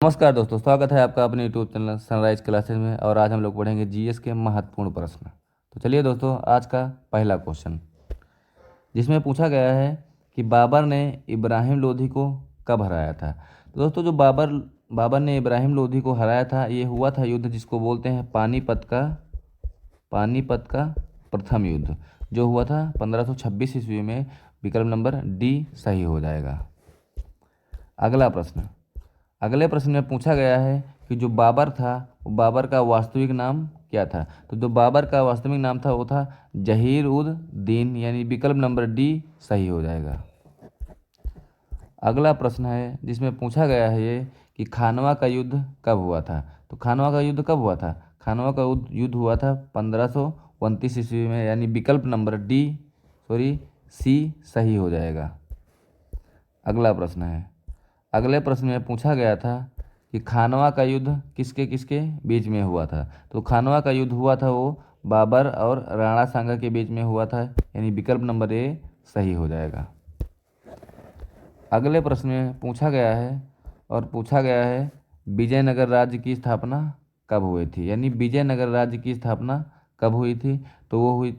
नमस्कार दोस्तों, स्वागत है आपका अपने यूट्यूब चैनल सनराइज क्लासेज में। और आज हम लोग पढ़ेंगे जीएस के महत्वपूर्ण प्रश्न। तो चलिए दोस्तों, आज का पहला क्वेश्चन जिसमें पूछा गया है कि बाबर ने इब्राहिम लोधी को कब हराया था। तो दोस्तों, जो बाबर ने इब्राहिम लोधी को हराया था, ये हुआ था युद्ध जिसको बोलते हैं पानीपत का प्रथम युद्ध, जो हुआ था 1526 ईस्वी में। विकल्प नंबर डी सही हो जाएगा। अगले प्रश्न में पूछा गया है कि जो बाबर था, वो बाबर का वास्तविक नाम क्या था। तो जो बाबर का वास्तविक नाम था वो था जहीर उद दीन, यानी विकल्प नंबर डी सही हो जाएगा। अगला प्रश्न है जिसमें पूछा गया है ये कि खानवा का युद्ध कब हुआ था। तो खानवा का युद्ध कब हुआ था। खानवा का युद्ध हुआ था 1529 ईस्वी में, यानी विकल्प नंबर सी सही हो जाएगा। अगले प्रश्न में पूछा गया था कि खानवा का युद्ध किसके किसके बीच में हुआ था। तो खानवा का युद्ध हुआ था वो बाबर और राणा सांगा के बीच में हुआ था, यानी विकल्प नंबर ए सही हो जाएगा। अगले प्रश्न में पूछा गया है विजयनगर राज्य की स्थापना कब हुई थी, यानी विजयनगर राज्य की स्थापना कब हुई थी। तो वो हुई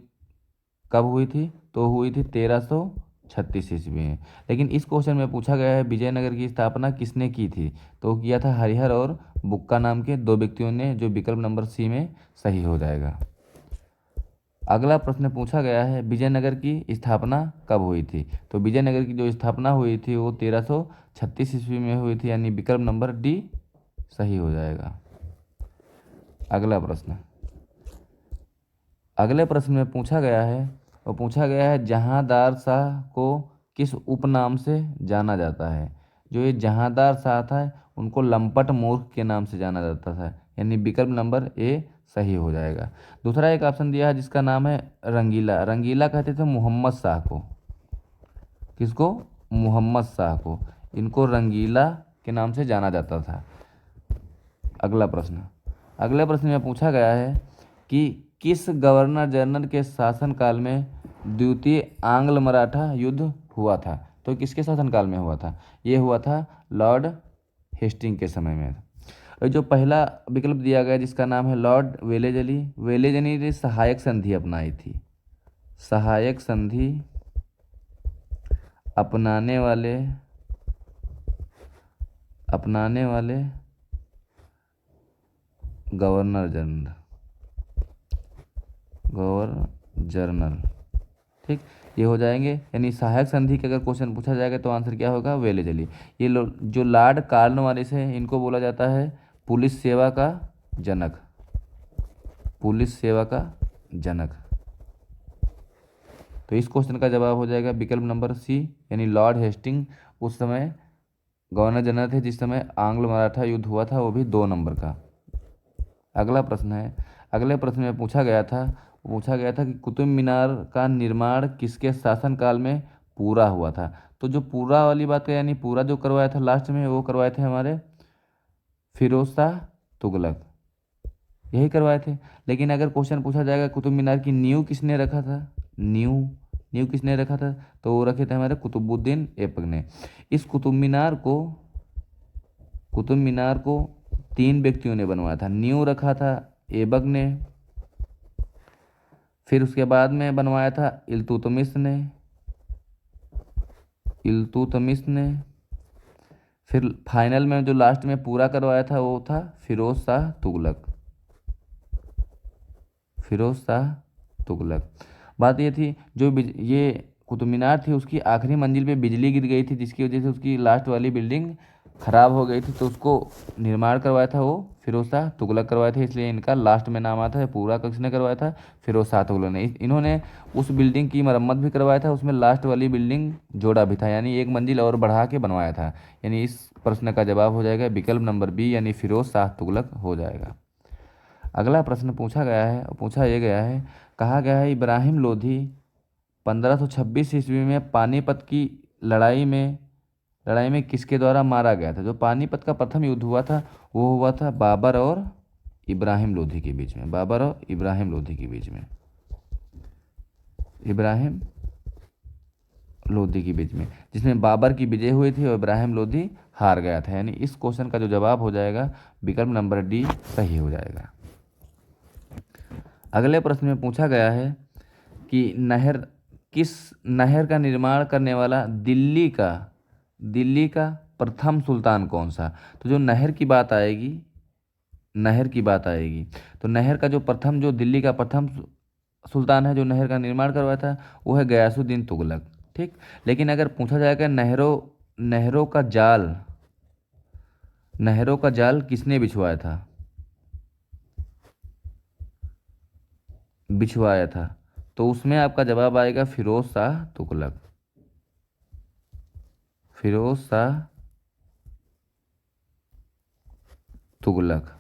कब हुई थी, तो हुई थी 1336 ईस्वी में। लेकिन इस क्वेश्चन में पूछा गया है विजयनगर की स्थापना किसने की थी। तो किया था हरिहर और बुक्का नाम के दो व्यक्तियों ने, जो विकल्प नंबर सी में सही हो जाएगा। अगला प्रश्न पूछा गया है विजयनगर की स्थापना कब हुई थी। तो विजयनगर की जो स्थापना हुई थी वो 1336 ईस्वी में हुई थी, यानी विकल्प नंबर डी सही हो जाएगा। अगले प्रश्न में पूछा गया है जहांदार शाह को किस उपनाम से जाना जाता है। जो ये जहांदार शाह था उनको लंपट मूर्ख के नाम से जाना जाता था, यानी विकल्प नंबर ए सही हो जाएगा। दूसरा एक ऑप्शन दिया है जिसका नाम है रंगीला। रंगीला कहते थे मोहम्मद शाह को। किसको? मोहम्मद शाह को। इनको रंगीला के नाम से जाना जाता था। अगले प्रश्न में पूछा गया है कि किस गवर्नर जनरल के शासनकाल में द्वितीय आंग्ल मराठा युद्ध हुआ था। तो किसके शासनकाल में हुआ था। ये हुआ था लॉर्ड हेस्टिंग के समय में। और जो पहला विकल्प दिया गया जिसका नाम है लॉर्ड वेलेजली ने सहायक संधि अपनाई थी। सहायक संधि अपनाने वाले गवर्नर जनरल, ठीक, ये हो जाएंगे। यानी सहायक संधि के अगर क्वेश्चन पूछा जाएगा तो आंसर क्या होगा, वेलेजली। ये जो लॉर्ड कॉर्नवालिस है इनको बोला जाता है पुलिस सेवा का जनक। तो इस क्वेश्चन का जवाब हो जाएगा विकल्प नंबर सी, यानी लॉर्ड हेस्टिंग उस समय गवर्नर जनरल थे जिस समय आंग्ल मराठा युद्ध हुआ था, वो भी 2 नंबर का। अगले प्रश्न में पूछा गया था कि कुतुब मीनार का निर्माण किसके शासनकाल में पूरा हुआ था। तो जो पूरा वाली बात है, यानी पूरा जो करवाया था लास्ट में, वो करवाए थे हमारे फिरोज शाह तुगलक, यही करवाए थे। लेकिन अगर क्वेश्चन पूछा जाएगा कुतुब मीनार की नींव किसने रखा था, नींव किसने रखा था, तो वो रखे थे हमारे कुतुबुद्दीन ऐबक ने। इस कुतुब मीनार को 3 व्यक्तियों ने बनवाया था। नींव रखा था ऐबक ने, फिर उसके बाद में बनवाया था इल्तुतमिश ने, फिर फाइनल में जो लास्ट में पूरा करवाया था वो था फिरोज शाह तुगलक। बात ये थी जो ये कुतुब मीनार थी उसकी आखिरी मंजिल पे बिजली गिर गई थी, जिसकी वजह से उसकी लास्ट वाली बिल्डिंग खराब हो गई थी। तो उसको निर्माण करवाया था वो फिरोज शाह तुगलक करवाए थे, इसलिए इनका लास्ट में नाम आता है। पूरा किसने करवाया था, फिरोज शाह तुगलक ने। इन्होंने उस बिल्डिंग की मरम्मत भी करवाया था, उसमें लास्ट वाली बिल्डिंग जोड़ा भी था, यानी एक मंजिल और बढ़ा के बनवाया था। यानी इस प्रश्न का जवाब हो जाएगा विकल्प नंबर बी, यानी फिरोज शाह तुगलक हो जाएगा। अगला प्रश्न कहा गया है इब्राहिम लोधी 1526 ईस्वी में पानीपत की लड़ाई में किसके द्वारा मारा गया था। जो पानीपत का प्रथम युद्ध हुआ था वो हुआ था बाबर और इब्राहिम लोधी के बीच में। इब्राहिम लोधी के बीच में, जिसमें बाबर की विजय हुई थी और इब्राहिम लोधी हार गया था। यानी इस क्वेश्चन का जो जवाब हो जाएगा विकल्प नंबर डी सही हो जाएगा। अगले प्रश्न में पूछा गया है कि किस नहर का निर्माण करने वाला दिल्ली का प्रथम सुल्तान कौन सा। तो जो नहर की बात आएगी, तो नहर का जो प्रथम, जो दिल्ली का प्रथम सुल्तान है जो नहर का निर्माण करवाया था, वो है गयासुद्दीन तुगलक। ठीक। लेकिन अगर पूछा जाएगा नहरों का जाल किसने बिछवाया था, तो उसमें आपका जवाब आएगा फिरोज शाह तुगलक। फिरोज शाह तुगलक।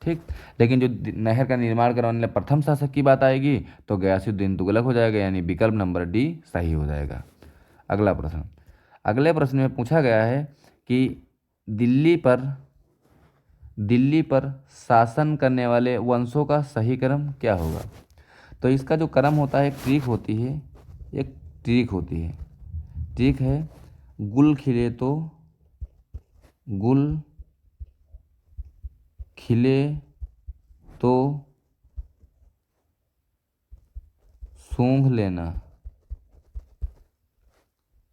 ठीक। लेकिन जो नहर का निर्माण करवाने वाले प्रथम शासक की बात आएगी तो गयासुद्दीन तुगलक हो जाएगा। यानी विकल्प नंबर डी सही हो जाएगा। अगले प्रश्न में पूछा गया है कि दिल्ली पर शासन करने वाले वंशों का सही क्रम क्या होगा। तो इसका जो क्रम होता है, एक ट्रिक होती है। ट्रिक है गुल खिले तो सूंघ लेना।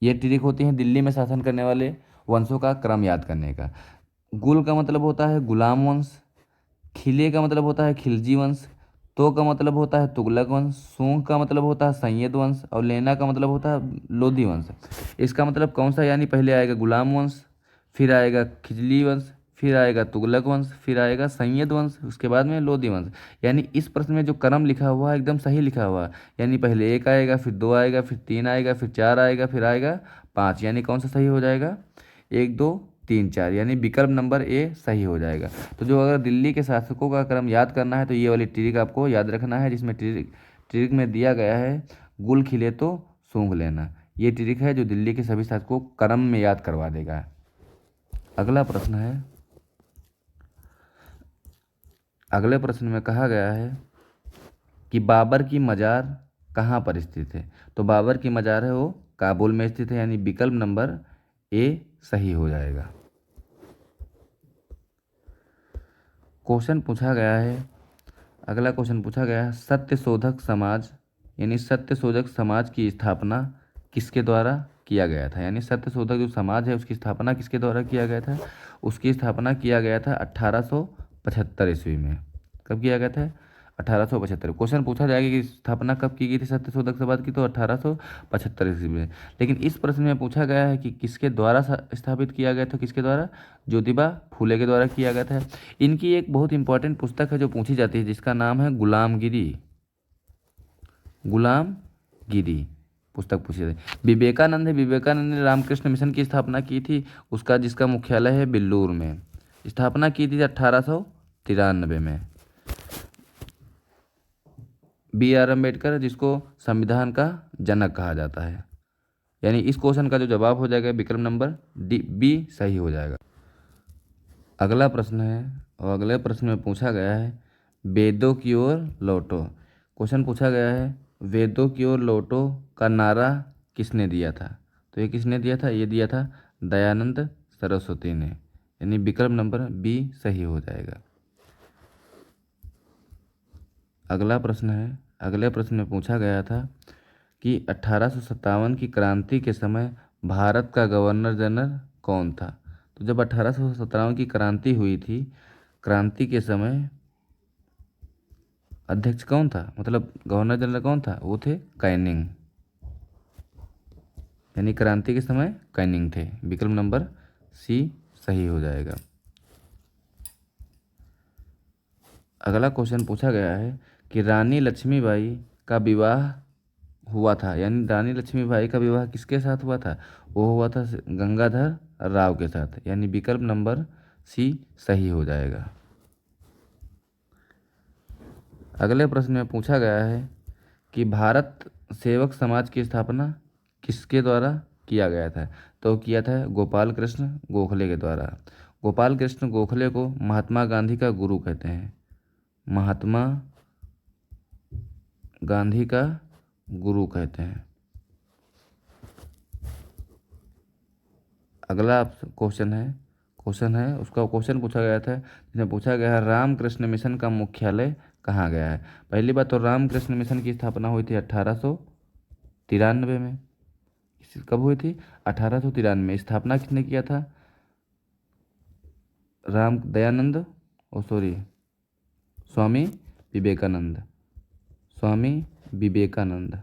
ये ट्रिक होती है दिल्ली में शासन करने वाले वंशों का क्रम याद करने का। गुल का मतलब होता है गुलाम वंश, खिले का मतलब होता है खिलजी वंश, तो का मतलब होता है तुगलक वंश, सूंग का मतलब होता है सैयद वंश और लेना का मतलब होता है लोधी वंश। इसका मतलब कौन सा, यानी पहले आएगा गुलाम वंश, फिर आएगा खिजली वंश, फिर आएगा तुगलक वंश, फिर आएगा सैयद वंश, उसके बाद में लोधी वंश। यानी इस प्रश्न में जो क्रम लिखा हुआ है एकदम सही लिखा हुआ है। यानी पहले एक आएगा, फिर दो आएगा, फिर तीन आएगा, फिर चार आएगा, फिर आएगा पाँच। यानी कौन सा सही हो जाएगा, एक दो तीन चार, यानी विकल्प नंबर ए सही हो जाएगा। तो जो अगर दिल्ली के शासकों का क्रम याद करना है तो ये वाली ट्रिक आपको याद रखना है, जिसमें ट्रिक में दिया गया है गुल खिले तो सूंघ लेना। ये ट्रिक है जो दिल्ली के सभी शासकों को क्रम में याद करवा देगा। अगले प्रश्न में कहा गया है कि बाबर की मजार कहाँ पर स्थित है। तो बाबर की मजार है वो काबुल में स्थित है। यानी विकल्प नंबर ए सही हो जाएगा। अगला क्वेश्चन पूछा गया है सत्य शोधक समाज की स्थापना किसके द्वारा किया गया था। यानी सत्य शोधक जो समाज है उसकी स्थापना किसके द्वारा किया गया था। उसकी स्थापना किया गया था 1875 ईस्वी में। कब किया गया था, 1875। क्वेश्चन पूछा जाएगा कि स्थापना कब की गई थी सत्य शोधक समाज की, तो 1875 ईस्वी में। लेकिन इस प्रश्न में पूछा गया है कि किसके द्वारा स्थापित किया गया था, किसके द्वारा, ज्योतिबा फूले के द्वारा किया गया था। इनकी एक बहुत इंपॉर्टेंट पुस्तक है जो पूछी जाती है, जिसका नाम है गुलामगिरी पुस्तक पूछी जाती है। विवेकानंद ने रामकृष्ण मिशन की स्थापना की थी, जिसका मुख्यालय है बिल्लूर में। स्थापना की थी 1893 में। B.R. अम्बेडकर, जिसको संविधान का जनक कहा जाता है। यानी इस क्वेश्चन का जो जवाब हो जाएगा विकल्प नंबर बी सही हो जाएगा। अगला प्रश्न है, और अगले प्रश्न में पूछा गया है वेदों की ओर लौटो। क्वेश्चन पूछा गया है वेदों की ओर लौटो का नारा किसने दिया था। तो ये किसने दिया था, ये दिया था दयानंद सरस्वती ने। यानी विकल्प नंबर बी सही हो जाएगा। अगले प्रश्न में पूछा गया था कि 1857 की क्रांति के समय भारत का गवर्नर जनरल कौन था। तो जब 1857 की क्रांति हुई थी, क्रांति के समय अध्यक्ष कौन था, मतलब गवर्नर जनरल कौन था, वो थे कैनिंग। यानी क्रांति के समय कैनिंग थे। विकल्प नंबर सी सही हो जाएगा। अगला क्वेश्चन पूछा गया है कि रानी लक्ष्मीबाई का विवाह हुआ था। यानी रानी लक्ष्मीबाई का विवाह किसके साथ हुआ था, वो हुआ था गंगाधर राव के साथ। यानी विकल्प नंबर सी सही हो जाएगा। अगले प्रश्न में पूछा गया है कि भारत सेवक समाज की स्थापना किसके द्वारा किया गया था। तो किया था गोपाल कृष्ण गोखले के द्वारा। गोपाल कृष्ण गोखले को महात्मा गांधी का गुरु कहते हैं। महात्मा गांधी का गुरु कहते हैं। अगला क्वेश्चन है उसका क्वेश्चन पूछा गया था, जिसमें पूछा गया है रामकृष्ण मिशन का मुख्यालय कहाँ गया है। पहली बात तो रामकृष्ण मिशन की स्थापना हुई थी 1893 में। कब हुई थी? 1893 में। स्थापना किसने किया था? राम दयानंद सॉरी स्वामी विवेकानंद। स्वामी विवेकानंद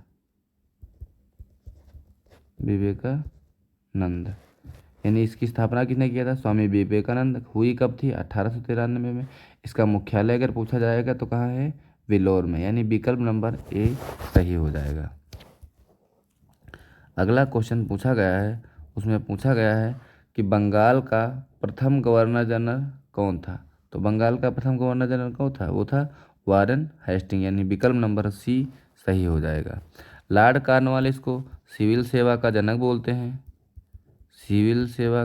यानी इसकी स्थापना किसने किया था? स्वामी विवेकानंद। हुई कब थी? 1893 में। इसका मुख्यालय अगर पूछा जाएगा तो कहाँ है? वेलोर में, यानी विकल्प नंबर ए सही हो जाएगा। अगला क्वेश्चन पूछा गया है, उसमें पूछा गया है कि बंगाल का प्रथम गवर्नर जनरल कौन था। तो बंगाल का प्रथम गवर्नर जनरल कौन था? वो था वारेन हेस्टिंग, यानी विकल्प नंबर सी सही हो जाएगा। लॉर्ड कॉर्नवालिस को सिविल सेवा का जनक बोलते हैं। सिविल सेवा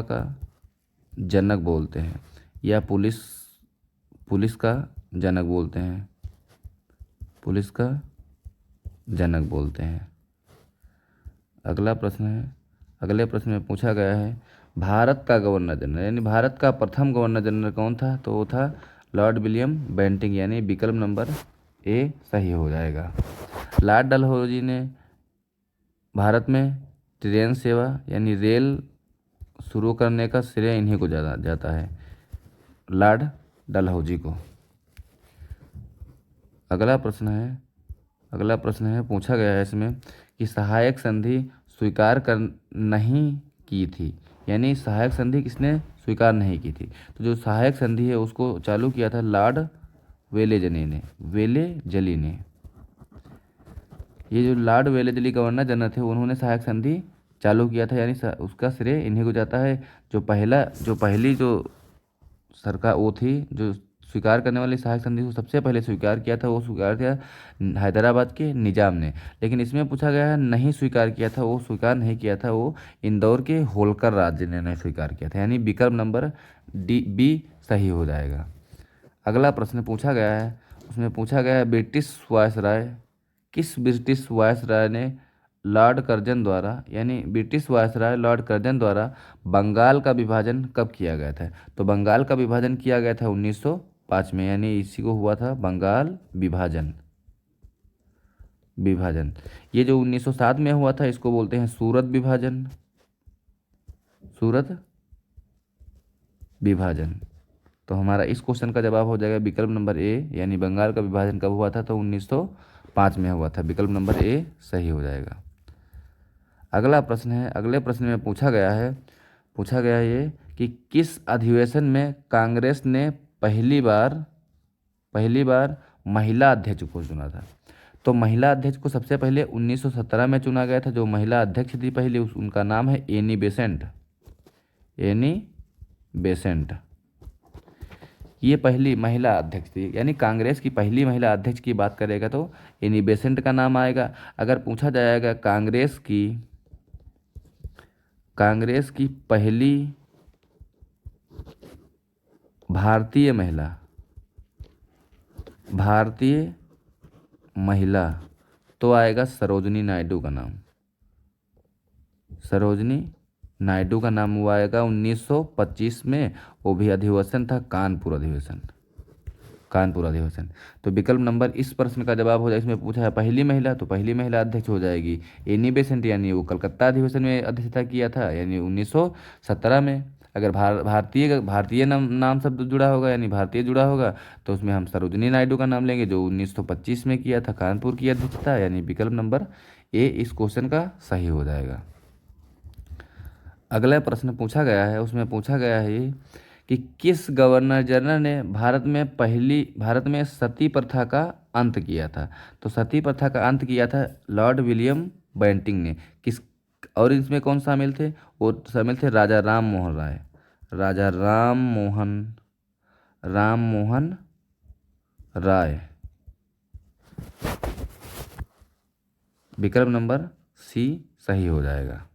का जनक बोलते हैं, या पुलिस का जनक बोलते हैं। पुलिस का जनक बोलते हैं। अगला प्रश्न है, अगले प्रश्न में पूछा गया है भारत का गवर्नर जनरल, यानी भारत का प्रथम गवर्नर जनरल कौन था? तो वो था लॉर्ड विलियम बेंटिंग, यानी विकल्प नंबर ए सही हो जाएगा। लॉर्ड डलहौजी ने भारत में ट्रेन सेवा यानी रेल शुरू करने का श्रेय इन्हीं को जाता है, लॉर्ड डलहौजी को। अगला प्रश्न है पूछा गया है इसमें कि सहायक संधि स्वीकार कर नहीं की थी, यानी सहायक संधि किसने स्वीकार नहीं की थी। तो जो सहायक संधि है उसको चालू किया था लॉर्ड वेलेजली ने। ये जो लॉर्ड वेलेजली गवर्नर जनरल थे उन्होंने सहायक संधि चालू किया था, यानी उसका श्रेय इन्हीं को जाता है। जो पहली सरकार वो थी जो स्वीकार करने वाली सहायक संधि को सबसे पहले स्वीकार किया था, वो स्वीकार किया हैदराबाद के निजाम ने। लेकिन इसमें पूछा गया है नहीं स्वीकार किया था, वो स्वीकार नहीं किया था, वो इंदौर के होलकर राज्य ने नहीं स्वीकार किया था, यानी विकल्प नंबर बी सही हो जाएगा। अगला प्रश्न पूछा गया है, उसमें पूछा गया है किस ब्रिटिश वायसराय ने लॉर्ड कर्जन द्वारा, यानी ब्रिटिश वायसराय लॉर्ड कर्जन द्वारा बंगाल का विभाजन कब किया गया था। तो बंगाल का विभाजन किया गया था 1905 में, यानी इसी को हुआ था बंगाल विभाजन। ये जो 1907 में हुआ था इसको बोलते हैं सूरत विभाजन। तो हमारा इस क्वेश्चन का जवाब हो जाएगा विकल्प नंबर ए, यानी बंगाल का विभाजन कब हुआ था? तो 1905 में हुआ था, विकल्प नंबर ए सही हो जाएगा। अगला प्रश्न है, अगले प्रश्न में पूछा गया है ये कि किस अधिवेशन में कांग्रेस ने पहली बार महिला अध्यक्ष को चुना था। तो महिला अध्यक्ष को सबसे पहले 1917 में चुना गया था। जो महिला अध्यक्ष थी पहले उनका नाम है एनी बेसेंट। ये पहली महिला अध्यक्ष थी, यानी कांग्रेस की पहली महिला अध्यक्ष की बात करेगा तो एनी बेसेंट का नाम आएगा। अगर पूछा जाएगा कांग्रेस की पहली भारतीय महिला तो आएगा सरोजनी नायडू का नाम। वो आएगा 1925 में। वो भी अधिवेशन था कानपुर अधिवेशन। तो विकल्प नंबर इस प्रश्न का जवाब हो जाए, इसमें पूछा है पहली महिला, तो पहली महिला अध्यक्ष हो जाएगी एनी बेसेंट, यानी वो कलकत्ता अधिवेशन में अध्यक्षता किया था, यानी 1917 में। अगर भारतीय नाम शब्द जुड़ा होगा, यानी भारतीय जुड़ा होगा, तो उसमें हम सरोजनी नायडू का नाम लेंगे जो 1925 में किया था कानपुर की अध्यक्षता, यानी विकल्प नंबर ए इस क्वेश्चन का सही हो जाएगा। अगला प्रश्न पूछा गया है, उसमें पूछा गया है ये कि किस गवर्नर जनरल ने भारत में सती प्रथा का अंत किया था। तो सती प्रथा का अंत किया था लॉर्ड विलियम बेंटिंग ने। और इसमें कौन शामिल थे? वो शामिल थे राजा राम मोहन राय। विकल्प नंबर सी सही हो जाएगा।